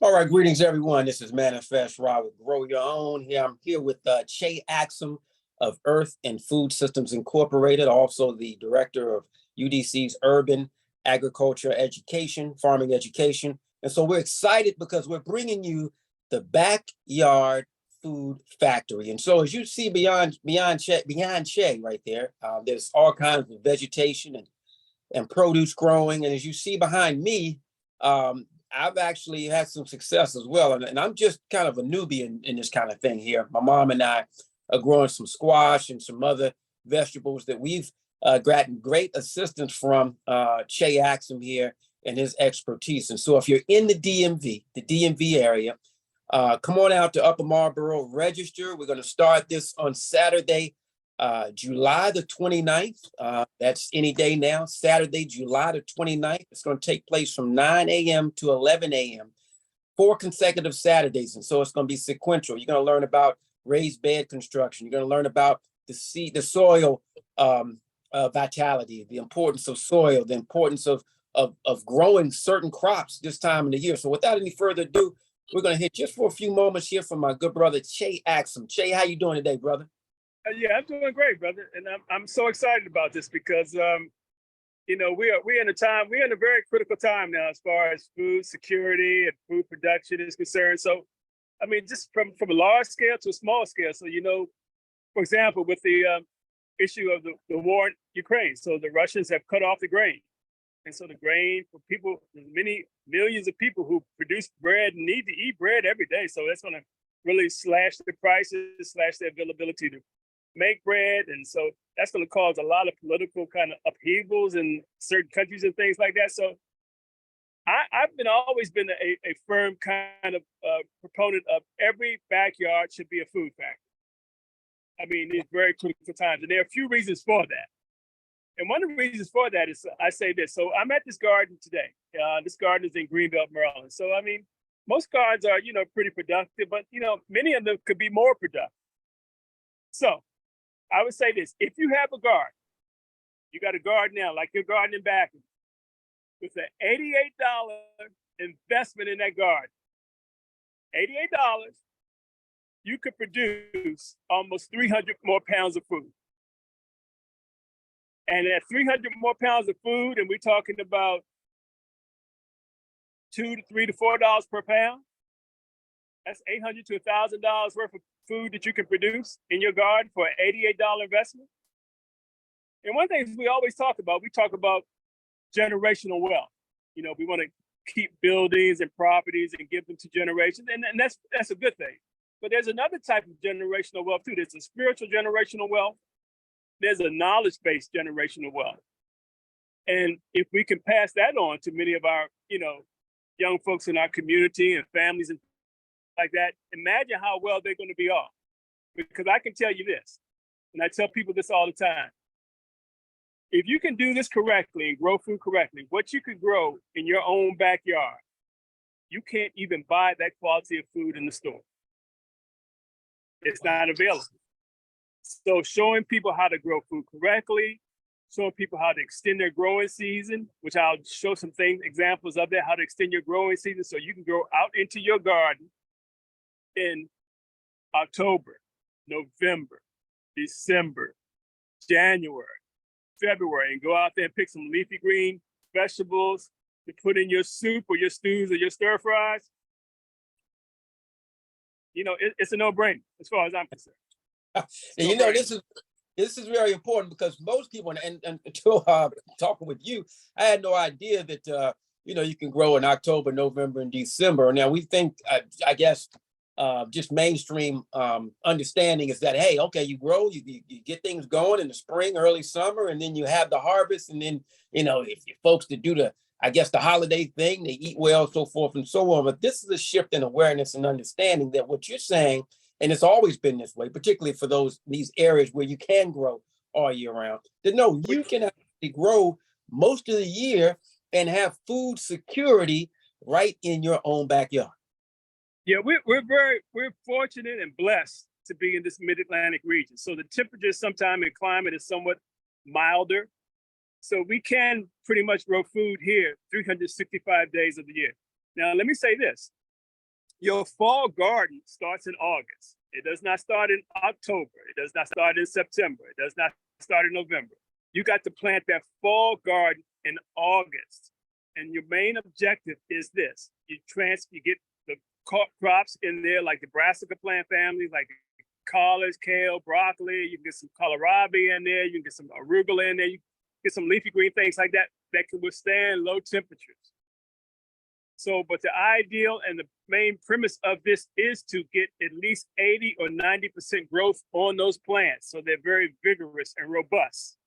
All right, greetings everyone. This is Manifest Raw with Grow Your Own. I'm here with Che Axum of Earth and Food Systems Incorporated, also the director of UDC's Urban Agriculture Education, Farming Education. And so we're excited because we're bringing you the backyard food factory. And so as you see beyond Che right there, there's all kinds of vegetation and produce growing. And as you see behind me, I've actually had some success as well. And I'm just kind of a newbie in this kind of thing here. My mom and I are growing some squash and some other vegetables that we've gotten great assistance from Che Axum here and his expertise. And so if you're in the DMV area, come on out to Upper Marlboro, register. We're going to start this on Saturday, July the 29th. That's any day now, Saturday, July the 29th. It's going to take place from 9 a.m. to 11 a.m., 4 consecutive Saturdays. And so it's going to be sequential. You're going to learn about raised bed construction. You're going to learn about the soil vitality, the importance of soil, the importance of growing certain crops this time of the year. So without any further ado, we're going to hit just for a few moments here from my good brother, Che Axum. Che, how you doing today, brother? Yeah, I'm doing great, brother, and I'm so excited about this because we're in a very critical time now as far as food security and food production is concerned. So, I mean, just from a large scale to a small scale. So, for example, with the issue of the war in Ukraine, so the Russians have cut off the grain, and so the grain for people, many millions of people who produce bread and need to eat bread every day. So that's going to really slash the prices, slash the availability to make bread. And so that's going to cause a lot of political kind of upheavals in certain countries and things like that. So I've always been a firm kind of proponent of every backyard should be a food factory. I mean, it's very critical times. And there are a few reasons for that. And one of the reasons for that is I say this. So I'm at this garden today. This garden is in Greenbelt, Maryland. So, I mean, most gardens are, pretty productive, but, many of them could be more productive. So I would say this, if you have a garden, you got a garden now, like your garden in back, with an $88 investment in that garden, $88, you could produce almost 300 more pounds of food. And at 300 more pounds of food, and we're talking about $2 to $3 to $4 per pound, that's $800 to $1,000 worth of food that you can produce in your garden for an $88 investment. And one thing we always talk about generational wealth. We want to keep buildings and properties and give them to generations, and that's a good thing. But there's another type of generational wealth too. There's a spiritual generational wealth. There's a knowledge-based generational wealth. And if we can pass that on to many of our, young folks in our community and families and like that, imagine how well they're going to be off. Because I can tell you this, and I tell people this all the time. If you can do this correctly and grow food correctly, what you could grow in your own backyard, you can't even buy that quality of food in the store. It's not available. So showing people how to grow food correctly, showing people how to extend their growing season, which I'll show some examples of that, how to extend your growing season so you can go out into your garden in October, November, December, January, February, and go out there and pick some leafy green vegetables to put in your soup or your stews or your stir fries. It's a no-brainer as far as I'm concerned. And this is very important because most people, and until talking with you, I had no idea that you can grow in October, November, and December. Now we think, I guess, just mainstream understanding is that, hey, okay, you grow, you get things going in the spring, early summer, and then you have the harvest, and then if you folks that do the holiday thing, they eat well, so forth and so on. But this is a shift in awareness and understanding that what you're saying. And it's always been this way, particularly for these areas where you can grow all year round. That no, you can actually grow most of the year and have food security right in your own backyard. Yeah, we're fortunate and blessed to be in this mid-Atlantic region. So the temperature sometime in climate is somewhat milder. So we can pretty much grow food here 365 days of the year. Now, let me say this. Your fall garden starts in August. It does not start in October. It does not start in September. It does not start in November. You got to plant that fall garden in August. And your main objective is this. You get the crops in there, like the brassica plant family, like collards, kale, broccoli. You can get some kohlrabi in there. You can get some arugula in there. You get some leafy green things like that that can withstand low temperatures. So, but the ideal and the main premise of this is to get at least 80 or 90% growth on those plants. So they're very vigorous and robust.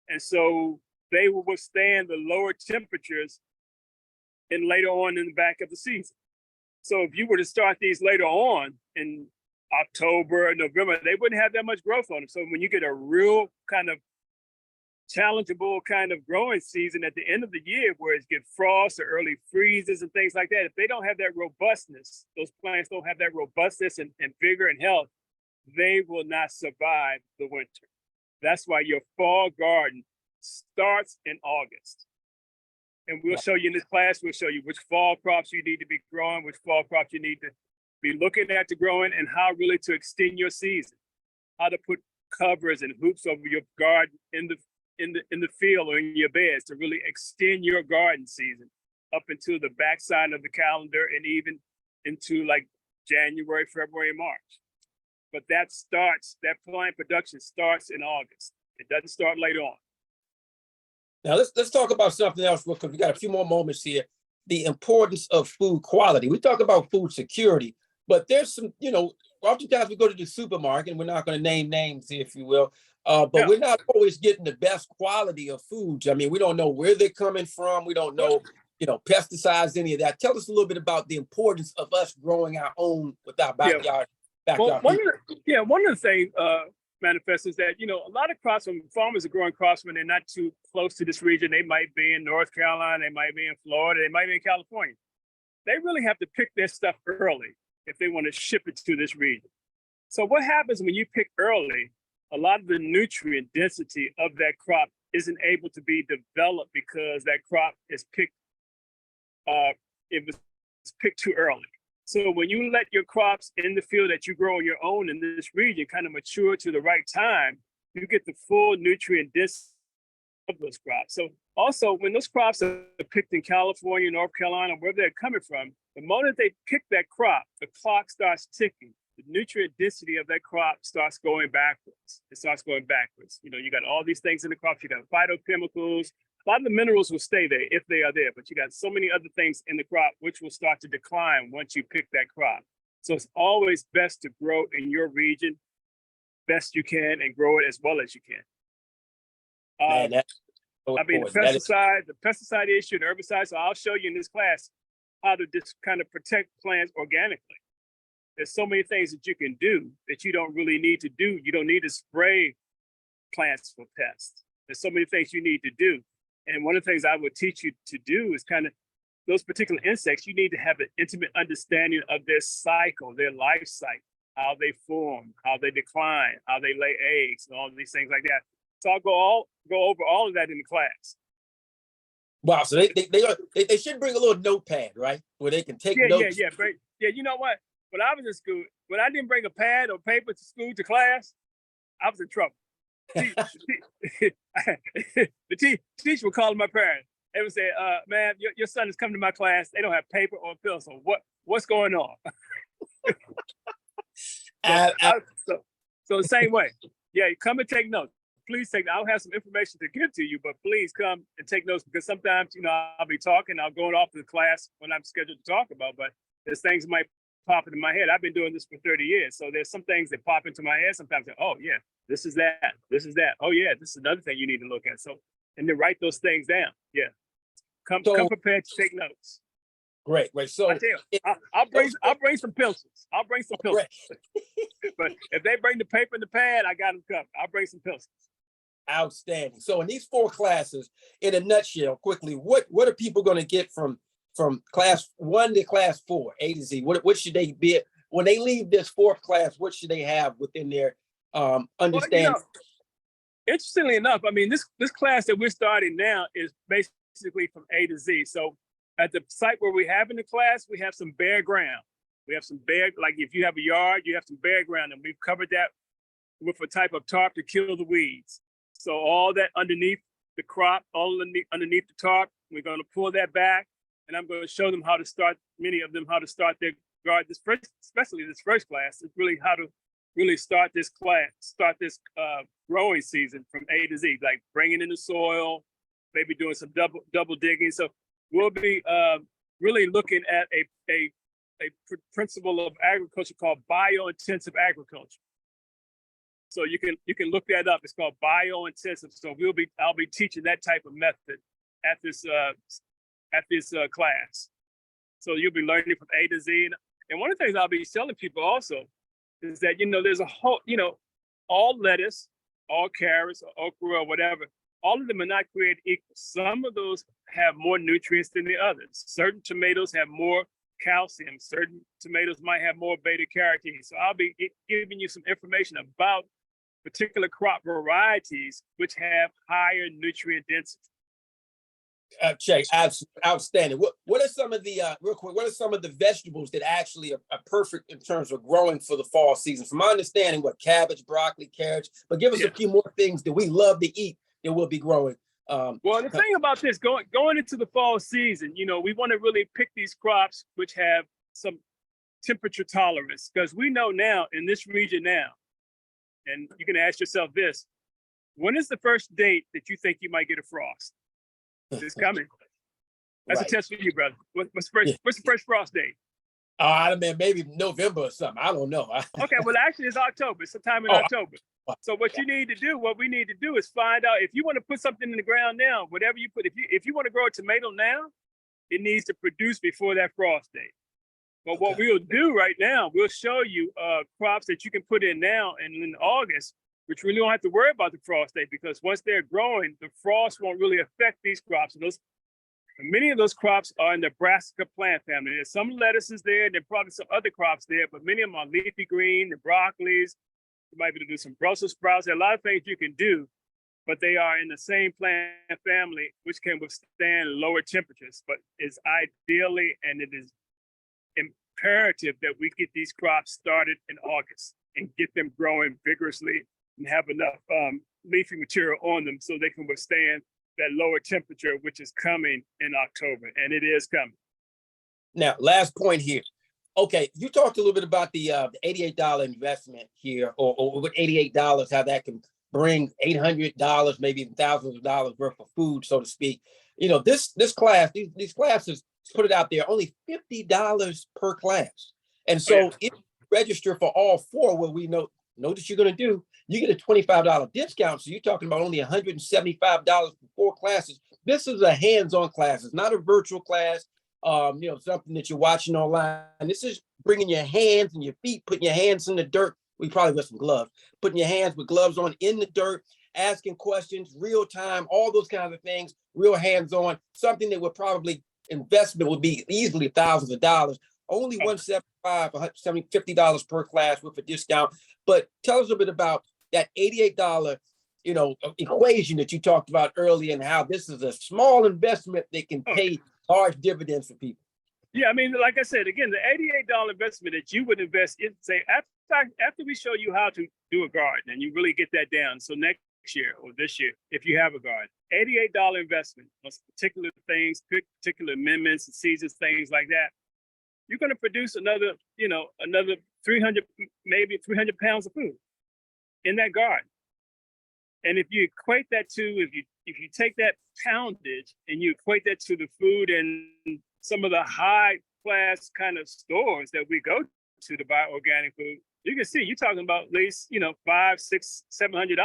And so they will withstand the lower temperatures and later on in the back of the season. So if you were to start these later on in October, November, they wouldn't have that much growth on them. So when you get a real kind of challengeable kind of growing season at the end of the year, where it gets frost or early freezes and things like that, if they don't have that robustness, those plants don't have that robustness and vigor and health, they will not survive the winter. That's why your fall garden starts in August. And we'll show you in this class, we'll show you which fall crops you need to be growing, which fall crops you need to be looking at to growing, and how really to extend your season, how to put covers and hoops over your garden in the field or in your beds to really extend your garden season up into the backside of the calendar and even into like January, February, and March. But that plant production starts in August. It doesn't start later on. Now let's talk about something else because we got a few more moments here. The importance of food quality. We talk about food security, but there's some, oftentimes we go to the supermarket, and we're not going to name names here, if you will, but we're not always getting the best quality of foods. I mean, we don't know where they're coming from. We don't know, pesticides, any of that. Tell us a little bit about the importance of us growing our own with our backyard. Well, one of the things manifests is that, a lot of crops, when farmers are growing crops when they're not too close to this region, they might be in North Carolina, they might be in Florida, they might be in California. They really have to pick their stuff early if they want to ship it to this region. So what happens when you pick early, a lot of the nutrient density of that crop isn't able to be developed because that crop is picked, it was picked too early. So when you let your crops in the field that you grow on your own in this region kind of mature to the right time, you get the full nutrient density of those crops. So also when those crops are picked in California, North Carolina, wherever they're coming from, the moment they pick that crop, the clock starts ticking. The nutrient density of that crop starts going backwards. It starts going backwards. You got all these things in the crops. You got phytochemicals. A lot of the minerals will stay there if they are there, but you got so many other things in the crop which will start to decline once you pick that crop. So it's always best to grow in your region best you can and grow it as well as you can. The pesticide issue, the herbicide. So I'll show you in this class how to just kind of protect plants organically. There's so many things that you can do that you don't really need to do. You don't need to spray plants for pests. There's so many things you need to do. And one of the things I would teach you to do is kind of those particular insects, you need to have an intimate understanding of their cycle, their life cycle, how they form, how they decline, how they lay eggs, and all of these things like that. So I'll go over all of that in the class. Wow, so they should bring a little notepad, right? Where they can take notes. Yeah, you know what? When I was in school, when I didn't bring a pad or paper to school to class, I was in trouble. The teacher would call my parents. They would say, "Man, your son is coming to my class. They don't have paper or pencil. What's going on?" So the same way. Yeah, you come and take notes. Please take. I'll have some information to give to you, but please come and take notes because sometimes I'll be talking. I'll go off to the class when I'm scheduled to talk about, but there's things that might pop into my head. I've been doing this for 30 years, so there's some things that pop into my head. Sometimes, oh yeah. This is that. Oh yeah, this is another thing you need to look at. So, and then write those things down. Yeah, come prepared to take notes. Great. So I'll bring some pencils. I'll bring some pencils. But if they bring the paper and the pad, I got them covered. I'll bring some pencils. Outstanding. So in these 4 classes, in a nutshell, quickly, what are people going to get from class 1 to class 4, A to Z? What should they be when they leave this 4th class? What should they have within their understanding? Well, interestingly enough, I mean, this class that we're starting now is basically from A to Z. So at the site where we're having the class, we have some bare ground. We have some bare, like if you have a yard, you have some bare ground, and we've covered that with a type of tarp to kill the weeds. So all that underneath the crop, all underneath the tarp, we're going to pull that back, and I'm going to show them how to start, many of them, how to start their garden. This first, especially this first class, is really how to really start this growing season from A to Z, like bringing in the soil, maybe doing some double digging. So we'll be really looking at a principle of agriculture called biointensive agriculture. So you can look that up. It's called biointensive. So I'll be teaching that type of method at this class. So you'll be learning from A to Z. And one of the things I'll be telling people also is that, there's a whole, all lettuce, all carrots, or okra, or whatever, all of them are not created equal. Some of those have more nutrients than the others. Certain tomatoes have more calcium. Certain tomatoes might have more beta carotene. So I'll be giving you some information about particular crop varieties which have higher nutrient density. Che, outstanding. What are some of the real quick? What are some of the vegetables that actually are perfect in terms of growing for the fall season? From my understanding, cabbage, broccoli, carrots. But give us a few more things that we love to eat that we'll be growing. Well, the thing about this, going into the fall season, we want to really pick these crops which have some temperature tolerance, because we know now in this region now, and you can ask yourself this: when is the first date that you think you might get a frost? It's coming. That's a test for you, brother. What's the first frost date? I mean, maybe November or something. I don't know. Okay, well, actually, it's October. Sometime in October. So what we need to do is find out if you want to put something in the ground now, whatever you put, if you want to grow a tomato now, it needs to produce before that frost date. But what we'll do right now, we'll show you crops that you can put in now and in August, which really don't have to worry about the frost date, because once they're growing, the frost won't really affect these crops. And many of those crops are in the brassica plant family. There's some lettuces there, there's probably some other crops there, but many of them are leafy green, the broccolis. You might be able to do some Brussels sprouts. There are a lot of things you can do, but they are in the same plant family, which can withstand lower temperatures. But it's ideally, and it is imperative that we get these crops started in August and get them growing vigorously and have enough leafy material on them so they can withstand that lower temperature, which is coming in October, and it is coming. Now, last point here. Okay, you talked a little bit about the $88 investment here, or with $88, how that can bring $800, maybe even thousands of dollars worth of food, so to speak. This class, these classes, put it out there, only $50 per class. And so if you register for all four, what we notice you're going to do, you get a $25 discount. So you're talking about only $175 for four classes. This is a hands-on class. It's not a virtual class. Something that you're watching online. This is bringing your hands and your feet, putting your hands in the dirt. We probably wear some gloves, putting your hands with gloves on in the dirt, asking questions, real time, all those kinds of things, real hands-on, something that would probably investment would be easily thousands of dollars. Only $175, $50 per class with a discount. But tell us a bit about that $88, equation that you talked about earlier, and how this is a small investment that can pay large dividends for people. Yeah, I mean, like I said, again, the $88 investment that you would invest in, say, after we show you how to do a garden and you really get that down. So next year or this year, if you have a garden, $88 investment on particular things, particular amendments and seasons, things like that, you're going to produce another 300, maybe 300 pounds of food in that garden. And if you equate that to, if you take that poundage and you equate that to the food in some of the high class kind of stores that we go to buy organic food, you can see you're talking about at least, $500, $600, $700.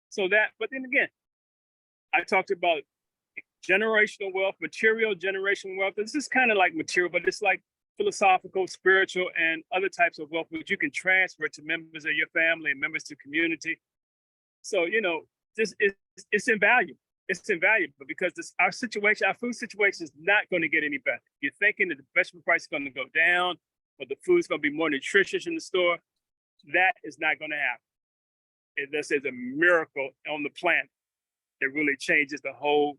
So that, but then again, I talked about generational wealth, material generational wealth. This is kind of like material, but it's like philosophical, spiritual, and other types of wealth which you can transfer to members of your family and members to community. So, this is, it's invaluable. It's invaluable because our food situation is not going to get any better. You're thinking that the vegetable price is going to go down, or the food's going to be more nutritious in the store. That is not going to happen. This is a miracle on the planet. It really changes the whole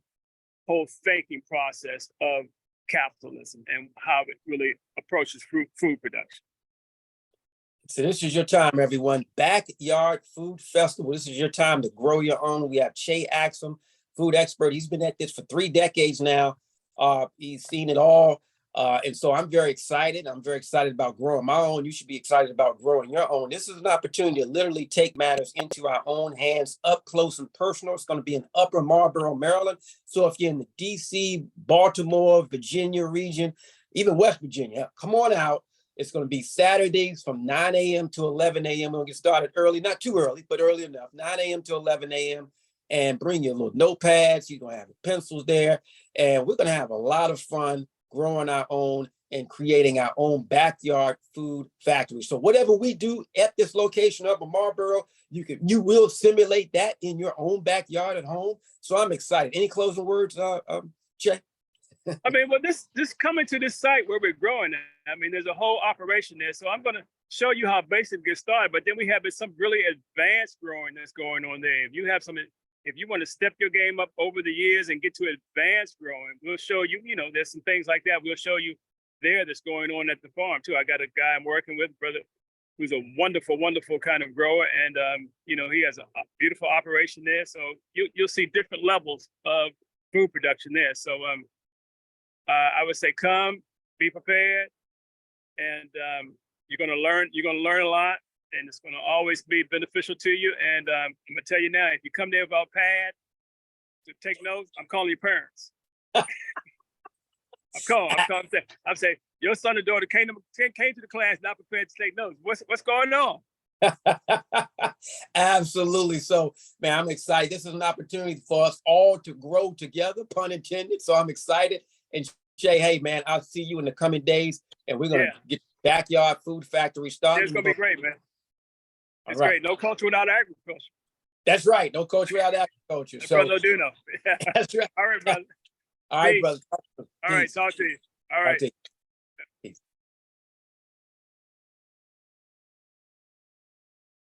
thinking process of capitalism and how it really approaches food production. So this is your time, everyone. Backyard Food Festival. This is your time to grow your own. We have Axum, food expert. He's been at this for 3 decades now. He's seen it all. And so I'm very excited. I'm very excited about growing my own. You should be excited about growing your own. This is an opportunity to literally take matters into our own hands, up close and personal. It's going to be in Upper Marlboro, Maryland. So if you're in the DC, Baltimore, Virginia region, even West Virginia, come on out. It's going to be Saturdays from 9 a.m. to 11 a.m. We'll get started early, not too early, but early enough, 9 a.m. to 11 a.m. And bring your little notepads. You're going to have your pencils there. And we're going to have a lot of fun growing our own and creating our own backyard food factory. So whatever we do at this location up in Marlboro, you will simulate that in your own backyard at home. So I'm excited. Any closing words, Jay? I mean, well, this coming to this site where we're growing, I mean, there's a whole operation there. So I'm going to show you how basic gets started, but then we have some really advanced growing that's going on there. If you want to step your game up over the years and get to advanced growing, we'll show you, there's some things like that. We'll show you there that's going on at the farm too. I got a guy I'm working with, brother, who's a wonderful, wonderful kind of grower. And, he has a beautiful operation there. So you'll see different levels of food production there. So I would say come, be prepared, and you're gonna learn a lot, and it's gonna always be beneficial to you. And I'm gonna tell you now, if you come there without pad to take notes, I'm calling your parents. I'm saying your son or daughter came to the class not prepared to take notes. What's going on? Absolutely. So, man, I'm excited. This is an opportunity for us all to grow together, pun intended. So I'm excited. And Jay, hey, man, I'll see you in the coming days, and we're going to get Backyard Food Factory started. It's going to be great, man. It's right. Great. No culture without agriculture. That's right. No culture without agriculture. So, brother do know. That's right. All right, brother. All right, brother. All right, talk to you. All right.